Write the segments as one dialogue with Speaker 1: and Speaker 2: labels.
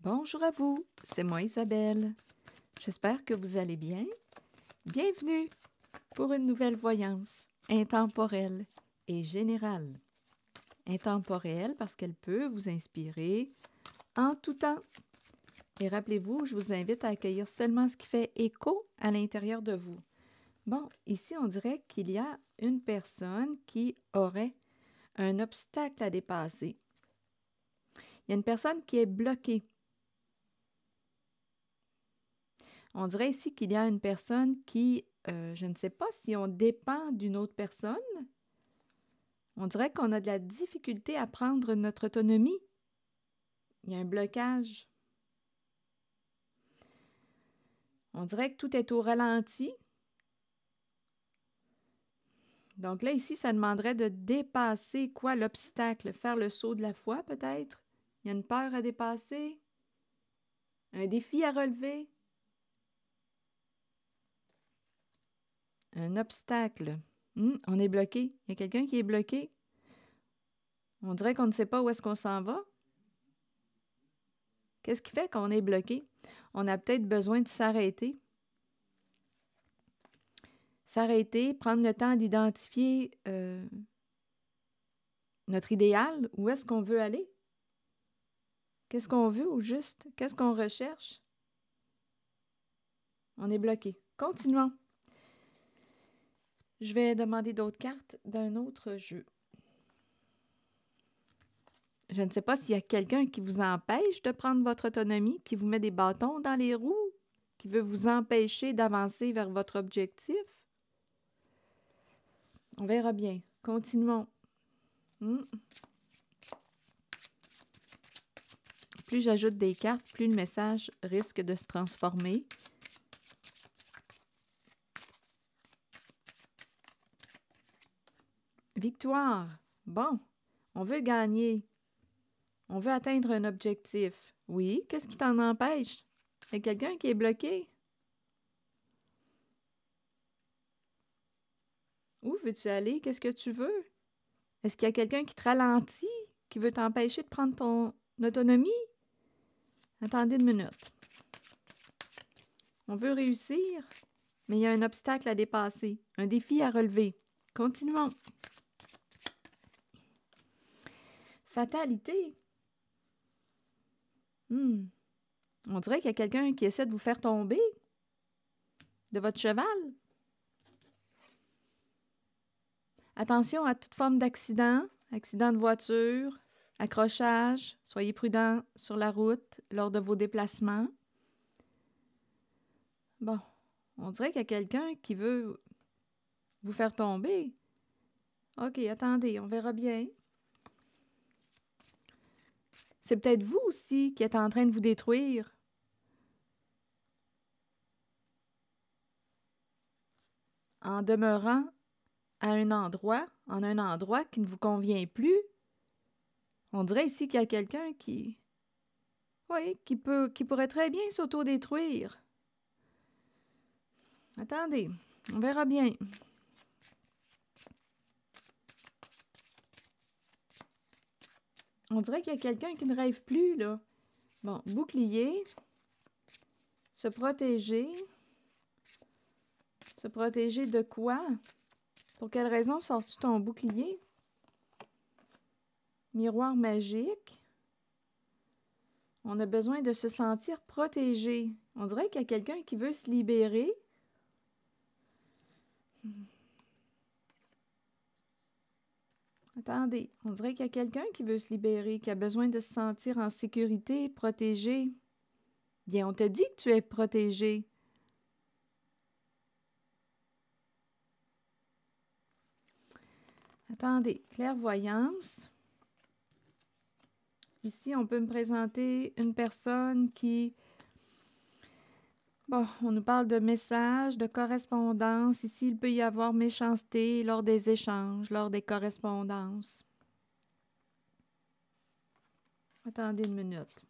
Speaker 1: Bonjour à vous, c'est moi Isabelle. J'espère que vous allez bien. Bienvenue pour une nouvelle voyance intemporelle et générale. Intemporelle parce qu'elle peut vous inspirer en tout temps. Et rappelez-vous, je vous invite à accueillir seulement ce qui fait écho à l'intérieur de vous. Bon, ici on dirait qu'il y a une personne qui aurait un obstacle à dépasser. Il y a une personne qui est bloquée. On dirait ici qu'il y a une personne qui, je ne sais pas si on dépend d'une autre personne. On dirait qu'on a de la difficulté à prendre notre autonomie. Il y a un blocage. On dirait que tout est au ralenti. Donc là, ici, ça demanderait de dépasser quoi l'obstacle? Faire le saut de la foi, peut-être? Il y a une peur à dépasser? Un défi à relever? Un obstacle. On est bloqué. Il y a quelqu'un qui est bloqué. On dirait qu'on ne sait pas où est-ce qu'on s'en va. Qu'est-ce qui fait qu'on est bloqué? On a peut-être besoin de s'arrêter. S'arrêter, prendre le temps d'identifier notre idéal, où est-ce qu'on veut aller? Qu'est-ce qu'on veut au juste? Qu'est-ce qu'on recherche? On est bloqué. Continuons. Je vais demander d'autres cartes d'un autre jeu. Je ne sais pas s'il y a quelqu'un qui vous empêche de prendre votre autonomie, qui vous met des bâtons dans les roues, qui veut vous empêcher d'avancer vers votre objectif. On verra bien. Continuons. Plus j'ajoute des cartes, plus le message risque de se transformer. Victoire. Bon, on veut gagner. On veut atteindre un objectif. Oui, qu'est-ce qui t'en empêche? Il y a quelqu'un qui est bloqué? Où veux-tu aller? Qu'est-ce que tu veux? Est-ce qu'il y a quelqu'un qui te ralentit, qui veut t'empêcher de prendre ton autonomie? Attendez une minute. On veut réussir, mais il y a un obstacle à dépasser, un défi à relever. Continuons. Fatalité. On dirait qu'il y a quelqu'un qui essaie de vous faire tomber de votre cheval. Attention à toute forme d'accident, accident de voiture, accrochage. Soyez prudent sur la route lors de vos déplacements. Bon, on dirait qu'il y a quelqu'un qui veut vous faire tomber. OK, attendez, on verra bien. C'est peut-être vous aussi qui êtes en train de vous détruire. En demeurant en un endroit qui ne vous convient plus. On dirait ici qu'il y a quelqu'un qui... Oui, qui pourrait très bien s'autodétruire. Attendez, on verra bien. On dirait qu'il y a quelqu'un qui ne rêve plus, là. Bon, bouclier. Se protéger. Se protéger de quoi? Pour quelle raison sors-tu ton bouclier? Miroir magique. On a besoin de se sentir protégé. On dirait qu'il y a quelqu'un qui veut se libérer. Attendez, on dirait qu'il y a quelqu'un qui veut se libérer, qui a besoin de se sentir en sécurité, protégé. Bien, on te dit que tu es protégé. Attendez, clairvoyance. Ici, on peut me présenter une personne qui... Bon, on nous parle de messages, de correspondance. Ici, il peut y avoir méchanceté lors des échanges, lors des correspondances. Attendez une minute.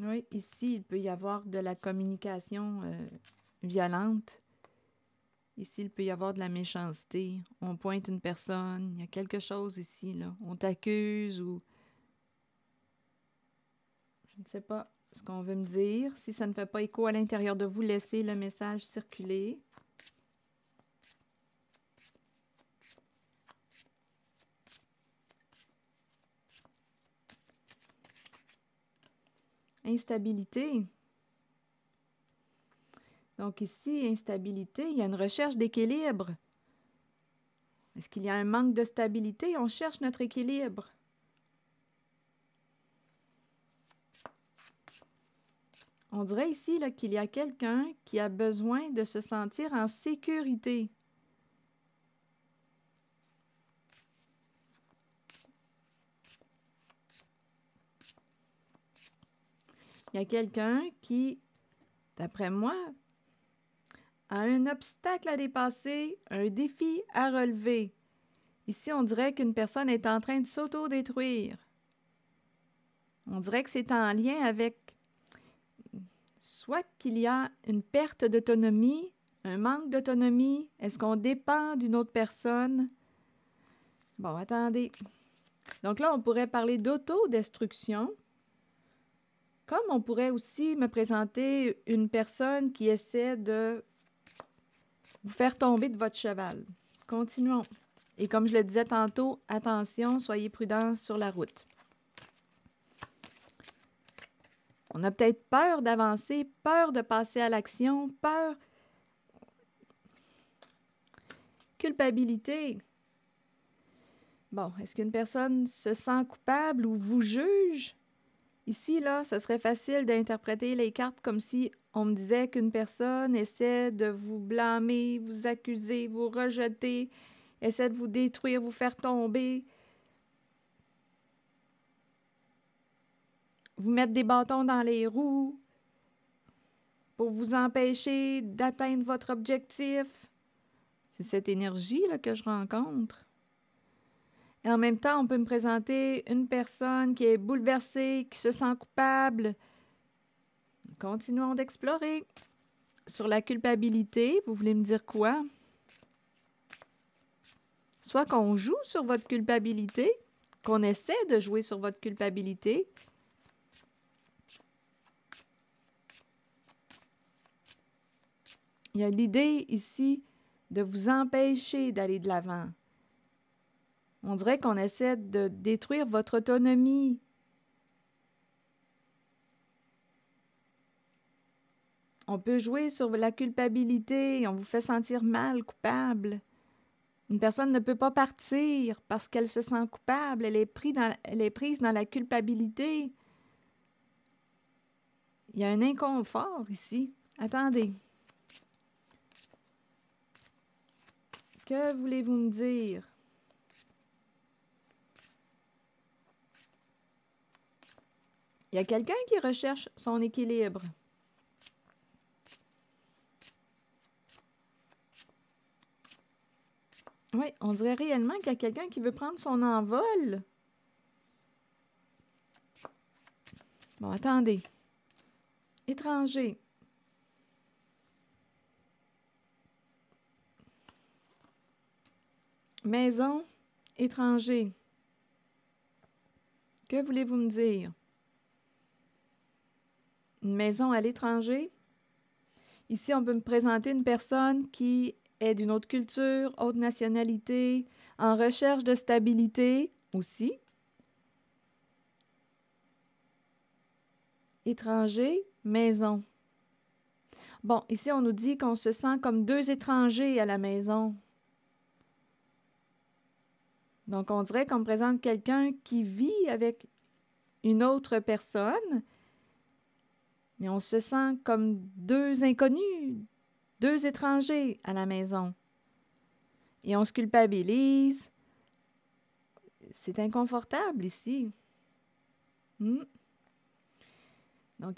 Speaker 1: Oui, ici, il peut y avoir de la communication violente. Ici, il peut y avoir de la méchanceté. On pointe une personne, il y a quelque chose ici, là. On t'accuse ou... Je ne sais pas ce qu'on veut me dire. Si ça ne fait pas écho à l'intérieur de vous, laissez le message circuler. Instabilité. Donc ici, instabilité, il y a une recherche d'équilibre. Est-ce qu'il y a un manque de stabilité? On cherche notre équilibre. On dirait ici là, qu'il y a quelqu'un qui a besoin de se sentir en sécurité. Il y a quelqu'un qui, d'après moi, a un obstacle à dépasser, un défi à relever. Ici, on dirait qu'une personne est en train de s'auto-détruire. On dirait que c'est en lien avec soit qu'il y a une perte d'autonomie, un manque d'autonomie. Est-ce qu'on dépend d'une autre personne? Bon, attendez. Donc là, on pourrait parler d'autodestruction. Comme on pourrait aussi me présenter une personne qui essaie de vous faire tomber de votre cheval. Continuons. Et comme je le disais tantôt, attention, soyez prudents sur la route. On a peut-être peur d'avancer, peur de passer à l'action, peur, culpabilité. Bon, est-ce qu'une personne se sent coupable ou vous juge? Ici, là, ça serait facile d'interpréter les cartes comme si on me disait qu'une personne essaie de vous blâmer, vous accuser, vous rejeter, essaie de vous détruire, vous faire tomber, vous mettre des bâtons dans les roues pour vous empêcher d'atteindre votre objectif. C'est cette énergie-là que je rencontre. Et en même temps, on peut me présenter une personne qui est bouleversée, qui se sent coupable. Continuons d'explorer. Sur la culpabilité, vous voulez me dire quoi? Soit qu'on joue sur votre culpabilité, qu'on essaie de jouer sur votre culpabilité. Il y a l'idée ici de vous empêcher d'aller de l'avant. On dirait qu'on essaie de détruire votre autonomie. On peut jouer sur la culpabilité, on vous fait sentir mal, coupable. Une personne ne peut pas partir parce qu'elle se sent coupable, elle est prise dans la culpabilité. Il y a un inconfort ici. Attendez. Que voulez-vous me dire? Il y a quelqu'un qui recherche son équilibre. Oui, on dirait réellement qu'il y a quelqu'un qui veut prendre son envol. Bon, attendez. Étranger. Maison, étranger. Que voulez-vous me dire? Une maison à l'étranger? Ici, on peut me présenter une personne qui est d'une autre culture, autre nationalité, en recherche de stabilité aussi. Étranger, maison. Bon, ici, on nous dit qu'on se sent comme deux étrangers à la maison. Donc, on dirait qu'on me présente quelqu'un qui vit avec une autre personne, mais on se sent comme deux inconnus, deux étrangers à la maison. Et on se culpabilise. C'est inconfortable ici. Donc,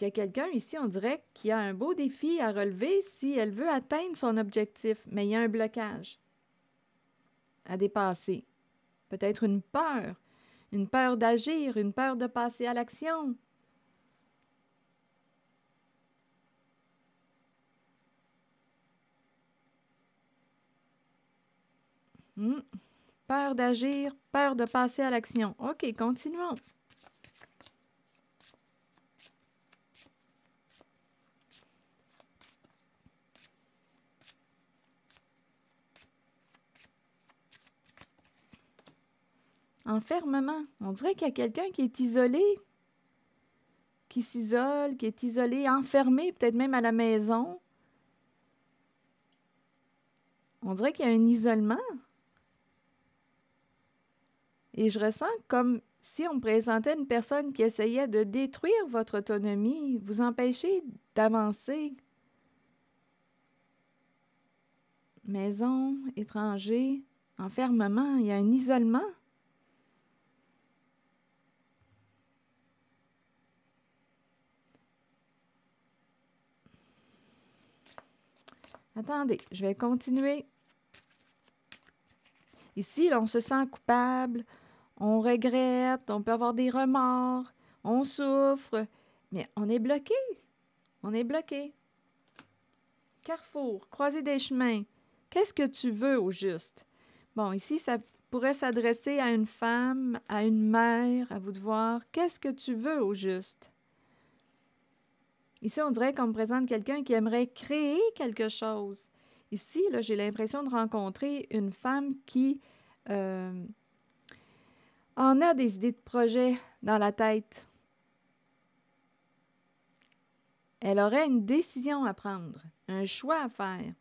Speaker 1: il y a quelqu'un ici, on dirait, qui a un beau défi à relever si elle veut atteindre son objectif, mais il y a un blocage à dépasser. Peut-être une peur d'agir, une peur de passer à l'action. Peur d'agir, peur de passer à l'action. OK, continuons. Enfermement. On dirait qu'il y a quelqu'un qui est isolé, qui s'isole, qui est isolé, enfermé, peut-être même à la maison. On dirait qu'il y a un isolement. Et je ressens comme si on me présentait une personne qui essayait de détruire votre autonomie, vous empêcher d'avancer. Maison, étranger, enfermement, il y a un isolement. Attendez, je vais continuer. Ici, là, on se sent coupable, on regrette, on peut avoir des remords, on souffre, mais on est bloqué. On est bloqué. Carrefour, croisée des chemins. Qu'est-ce que tu veux au juste? Bon, ici, ça pourrait s'adresser à une femme, à une mère, à vous de voir. Qu'est-ce que tu veux au juste? Ici, on dirait qu'on me présente quelqu'un qui aimerait créer quelque chose. Ici, là, j'ai l'impression de rencontrer une femme qui en a des idées de projet dans la tête. Elle aurait une décision à prendre, un choix à faire.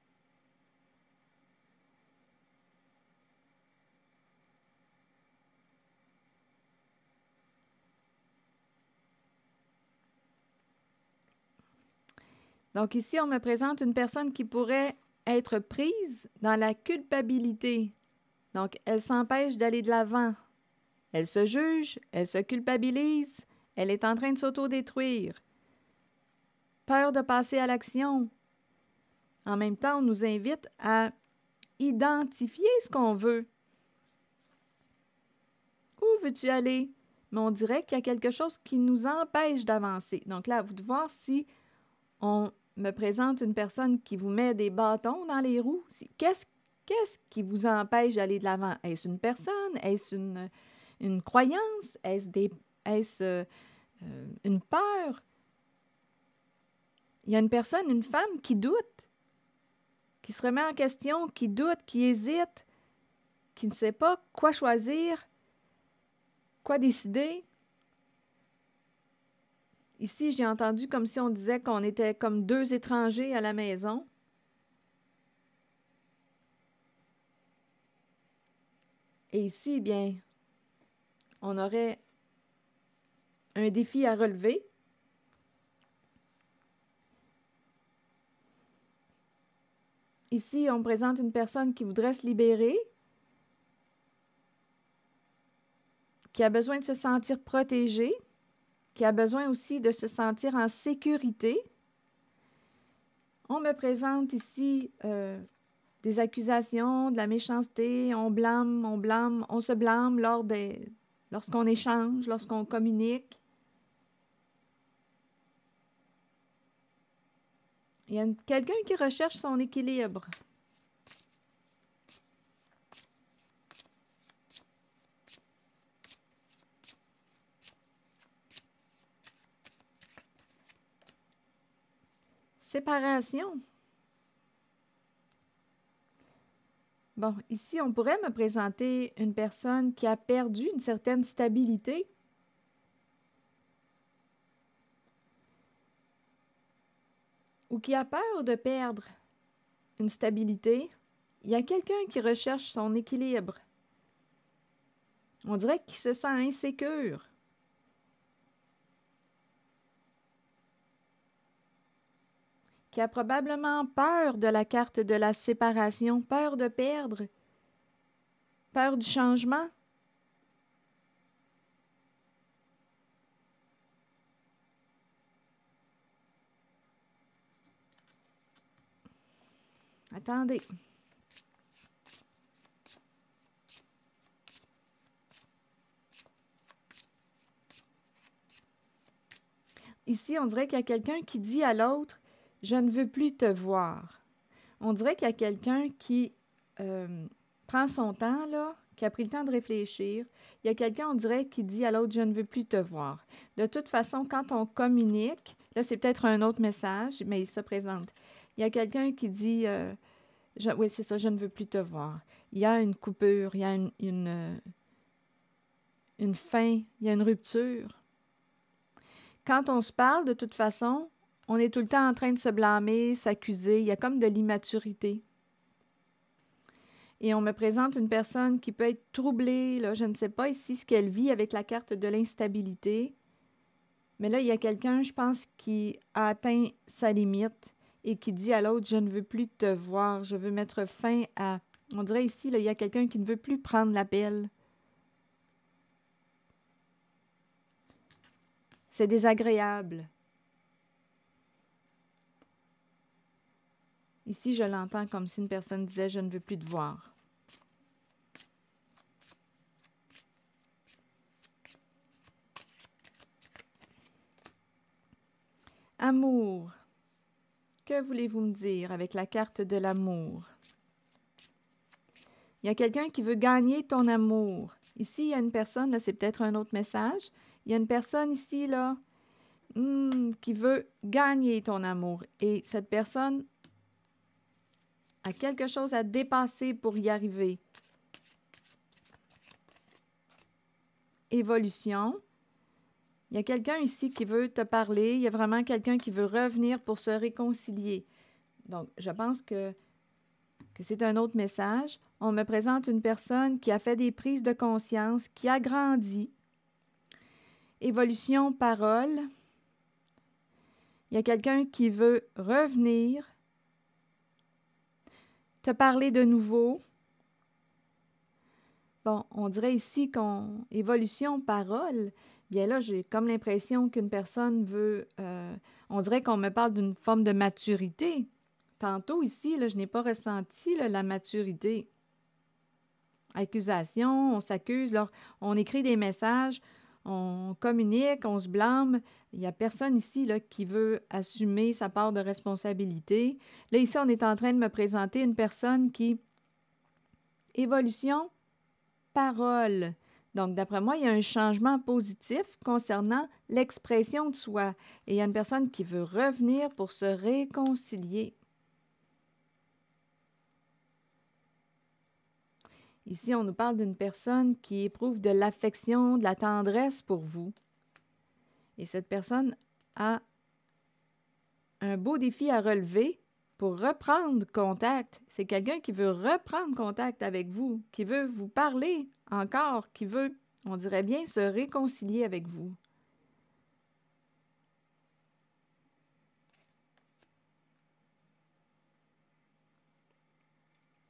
Speaker 1: Donc ici, on me présente une personne qui pourrait être prise dans la culpabilité. Donc, elle s'empêche d'aller de l'avant. Elle se juge, elle se culpabilise, elle est en train de s'autodétruire. Peur de passer à l'action. En même temps, on nous invite à identifier ce qu'on veut. Où veux-tu aller? Mais on dirait qu'il y a quelque chose qui nous empêche d'avancer. Donc là, à vous de voir si on me présente une personne qui vous met des bâtons dans les roues. Qu'est-ce qui vous empêche d'aller de l'avant? Est-ce une personne? Est-ce une croyance? Est-ce une peur? Il y a une personne, une femme qui doute, qui se remet en question, qui doute, qui hésite, qui ne sait pas quoi choisir, quoi décider. Ici, j'ai entendu comme si on disait qu'on était comme deux étrangers à la maison. Et ici, bien, on aurait un défi à relever. Ici, on présente une personne qui voudrait se libérer, qui a besoin de se sentir protégée, qui a besoin aussi de se sentir en sécurité. On me présente ici des accusations, de la méchanceté, on se blâme lorsqu'on échange, lorsqu'on communique. Il y a quelqu'un qui recherche son équilibre. Séparation. Bon, ici, on pourrait me présenter une personne qui a perdu une certaine stabilité. Ou qui a peur de perdre une stabilité. Il y a quelqu'un qui recherche son équilibre. On dirait qu'il se sent insécure. Qui a probablement peur de la carte de la séparation, peur de perdre, peur du changement. Attendez. Ici, on dirait qu'il y a quelqu'un qui dit à l'autre « Je ne veux plus te voir ». On dirait qu'il y a quelqu'un qui prend son temps, là, qui a pris le temps de réfléchir. Il y a quelqu'un, on dirait, qui dit à l'autre, je ne veux plus te voir. De toute façon, quand on communique, là, c'est peut-être un autre message, mais il se présente. Il y a quelqu'un qui dit, oui, c'est ça, je ne veux plus te voir. Il y a une coupure, il y a une fin, il y a une rupture. Quand on se parle, de toute façon, on est tout le temps en train de se blâmer, s'accuser. Il y a comme de l'immaturité. Et on me présente une personne qui peut être troublée, là, je ne sais pas ici ce qu'elle vit avec la carte de l'instabilité. Mais là, il y a quelqu'un, je pense, qui a atteint sa limite et qui dit à l'autre, je ne veux plus te voir, je veux mettre fin à... On dirait ici, là, il y a quelqu'un qui ne veut plus prendre l'appel. C'est désagréable. Ici, je l'entends comme si une personne disait, je ne veux plus te voir. Amour. Que voulez-vous me dire avec la carte de l'amour? Il y a quelqu'un qui veut gagner ton amour. Ici, il y a une personne, là, c'est peut-être un autre message. Il y a une personne ici, là, qui veut gagner ton amour. Et cette personne a quelque chose à dépasser pour y arriver. Évolution. Il y a quelqu'un ici qui veut te parler. Il y a vraiment quelqu'un qui veut revenir pour se réconcilier. Donc, je pense que c'est un autre message. On me présente une personne qui a fait des prises de conscience, qui a grandi. Évolution, parole. Il y a quelqu'un qui veut revenir, te parler de nouveau. Bon, on dirait ici qu'on... Évolution, parole. Bien là, j'ai comme l'impression qu'une personne veut... on dirait qu'on me parle d'une forme de maturité. Tantôt ici, là, je n'ai pas ressenti là, la maturité. Accusation, on s'accuse, là, on écrit des messages, on communique, on se blâme. Il n'y a personne ici là, qui veut assumer sa part de responsabilité. Là, ici, on est en train de me présenter une personne qui... Évolution, parole. Donc, d'après moi, il y a un changement positif concernant l'expression de soi. Et il y a une personne qui veut revenir pour se réconcilier. Ici, on nous parle d'une personne qui éprouve de l'affection, de la tendresse pour vous. Et cette personne a un beau défi à relever pour reprendre contact. C'est quelqu'un qui veut reprendre contact avec vous, qui veut vous parler encore, qui veut, on dirait bien, se réconcilier avec vous.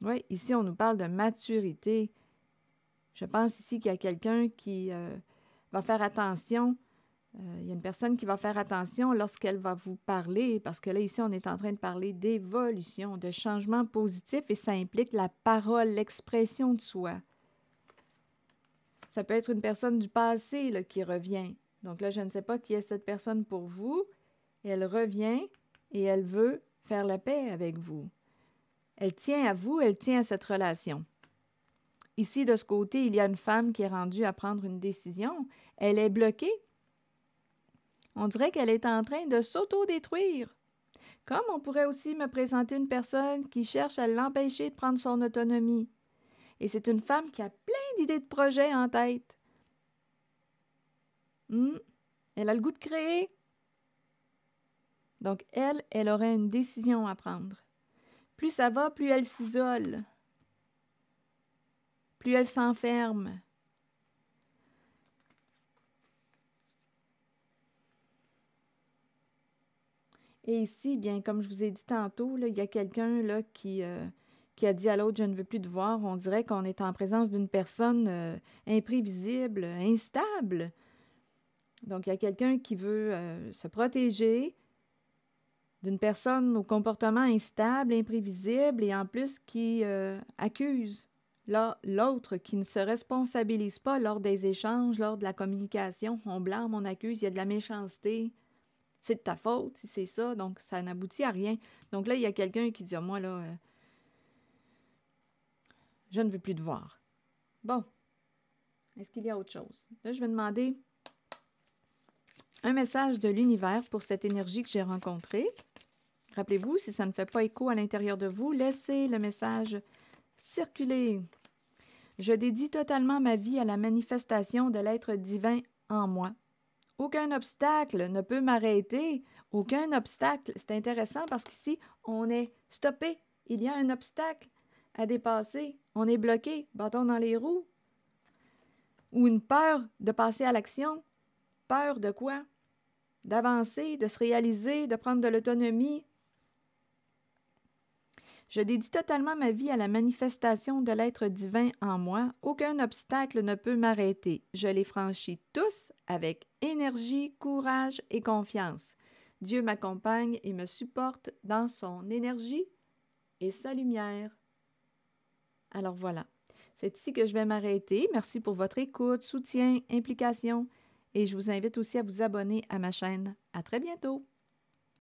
Speaker 1: Oui, ici, on nous parle de maturité. Je pense ici qu'il y a quelqu'un qui va faire attention. Il y a une personne qui va faire attention lorsqu'elle va vous parler, parce que là, ici, on est en train de parler d'évolution, de changement positif, et ça implique la parole, l'expression de soi. Ça peut être une personne du passé là, qui revient. Donc là, je ne sais pas qui est cette personne pour vous. Elle revient et elle veut faire la paix avec vous. Elle tient à vous, elle tient à cette relation. Ici, de ce côté, il y a une femme qui est rendue à prendre une décision. Elle est bloquée. On dirait qu'elle est en train de s'auto-détruire. Comme on pourrait aussi me présenter une personne qui cherche à l'empêcher de prendre son autonomie. Et c'est une femme qui a plein d'idées de projets en tête. Elle a le goût de créer. Donc, elle aurait une décision à prendre. Plus ça va, plus elle s'isole. Plus elle s'enferme. Et ici, bien, comme je vous ai dit tantôt, là, il y a quelqu'un là, qui a dit à l'autre, je ne veux plus te voir. On dirait qu'on est en présence d'une personne imprévisible, instable. Donc, il y a quelqu'un qui veut se protéger d'une personne au comportement instable, imprévisible, et en plus qui accuse l'autre, qui ne se responsabilise pas lors des échanges, lors de la communication. On blâme, on accuse, il y a de la méchanceté. C'est de ta faute si c'est ça, donc ça n'aboutit à rien. Donc là, il y a quelqu'un qui dit, moi là, Je ne veux plus te voir. Bon. Est-ce qu'il y a autre chose? Là, je vais demander un message de l'univers pour cette énergie que j'ai rencontrée. Rappelez-vous, si ça ne fait pas écho à l'intérieur de vous, laissez le message circuler. Je dédie totalement ma vie à la manifestation de l'être divin en moi. Aucun obstacle ne peut m'arrêter. Aucun obstacle. C'est intéressant parce qu'ici, on est stoppé. Il y a un obstacle à dépasser. On est bloqué, bâton dans les roues. Ou une peur de passer à l'action. Peur de quoi? D'avancer, de se réaliser, de prendre de l'autonomie. Je dédie totalement ma vie à la manifestation de l'être divin en moi. Aucun obstacle ne peut m'arrêter. Je les franchis tous avec énergie, courage et confiance. Dieu m'accompagne et me supporte dans son énergie et sa lumière. Alors voilà, c'est ici que je vais m'arrêter. Merci pour votre écoute, soutien, implication et je vous invite aussi à vous abonner à ma chaîne. À très bientôt!